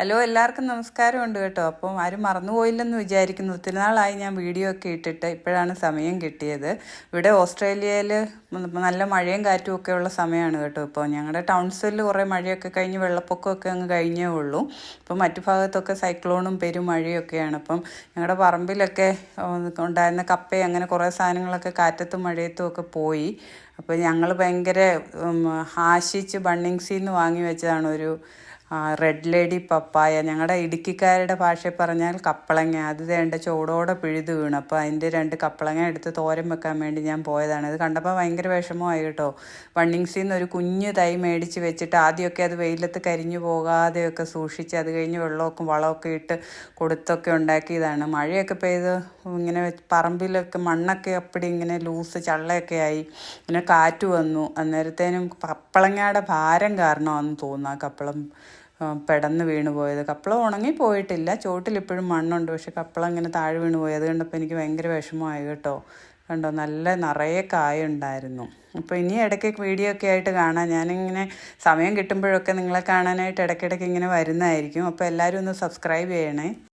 Hello, എല്ലാവർക്കും നമസ്കാരമുണ്ട് കേട്ടോ. അപ്പം ആരും മറന്നുപോയില്ലെന്ന് വിചാരിക്കുന്നു. ഒത്തിരി നാളായി ഞാൻ വീഡിയോ ഒക്കെ ഇട്ടിട്ട് ഇപ്പോഴാണ് സമയം കിട്ടിയത്. ഇവിടെ ഓസ്ട്രേലിയയിൽ നല്ല മഴയും കാറ്റും ഒക്കെ ഉള്ള സമയമാണ് കേട്ടോ. ഇപ്പോൾ ഞങ്ങളുടെ ടൗൺസിൽ കുറേ മഴയൊക്കെ കഴിഞ്ഞ് വെള്ളപ്പൊക്കമൊക്കെ അങ്ങ് കഴിഞ്ഞേ ഉള്ളൂ. ഇപ്പം മറ്റു ഭാഗത്തൊക്കെ സൈക്ലോണും പെരുമഴയൊക്കെയാണ്. അപ്പം ഞങ്ങളുടെ പറമ്പിലൊക്കെ ഉണ്ടായിരുന്ന കപ്പയും അങ്ങനെ കുറേ സാധനങ്ങളൊക്കെ കാറ്റത്തും മഴയത്തും ഒക്കെ പോയി. അപ്പോൾ ഞങ്ങൾ ഭയങ്കര ആശിച്ച് ബണ്ണിങ്സിൽ നിന്ന് വാങ്ങി വെച്ചതാണ് ഒരു റെഡ് ലേഡി പപ്പായ. ഞങ്ങളുടെ ഇടുക്കിക്കാരുടെ ഭാഷയിൽ പറഞ്ഞാൽ കപ്പളങ്ങ. അത് വേണ്ട ചോടോടെ പിഴുത് വീണു. അപ്പോൾ അതിൻ്റെ 2 കപ്പളങ്ങ എടുത്ത് തോരൻ വെക്കാൻ വേണ്ടി ഞാൻ പോയതാണ്. അത് കണ്ടപ്പോൾ ഭയങ്കര വിഷമമായി കേട്ടോ. ബണ്ണിങ്സിൽ നിന്ന് ഒരു കുഞ്ഞ് തൈ മേടിച്ച് വെച്ചിട്ട് ആദ്യമൊക്കെ അത് വെയിലത്ത് കരിഞ്ഞു പോകാതെയൊക്കെ സൂക്ഷിച്ച് അത് കഴിഞ്ഞ് വെള്ളമൊക്കെ വളമൊക്കെ ഇട്ട് കൊടുത്തൊക്കെ ഉണ്ടാക്കിയതാണ്. മഴയൊക്കെ പെയ്ത് ഇങ്ങനെ പറമ്പിലൊക്കെ മണ്ണൊക്കെ അപ്പടി ഇങ്ങനെ ലൂസ് ചള്ളയൊക്കെ ആയി. പിന്നെ കാറ്റ് വന്നു. അന്നേരത്തേനും കപ്പളങ്ങയുടെ ഭാരം കാരണമാണെന്ന് തോന്നുന്നു ആ കപ്പളം പെടന്ന് വീണ് പോയത്. കപ്പളം ഉണങ്ങിപ്പോയിട്ടില്ല, ചോട്ടിലിപ്പോഴും മണ്ണുണ്ട്. പക്ഷെ കപ്പളം ഇങ്ങനെ താഴെ വീണ് പോയി. അത് കണ്ടപ്പോൾ എനിക്ക് ഭയങ്കര വിഷമമായി കേട്ടോ. കണ്ടോ, നല്ല നിറയെ കായുണ്ടായിരുന്നു. അപ്പോൾ ഇനി ഇടയ്ക്ക് വീഡിയോ ഒക്കെ ആയിട്ട് കാണാം. ഞാനിങ്ങനെ സമയം കിട്ടുമ്പോഴൊക്കെ നിങ്ങളെ കാണാനായിട്ട് ഇടയ്ക്കിടയ്ക്ക് ഇങ്ങനെ വരുന്നതായിരിക്കും. അപ്പോൾ എല്ലാവരും ഒന്ന് സബ്സ്ക്രൈബ് ചെയ്യണേ.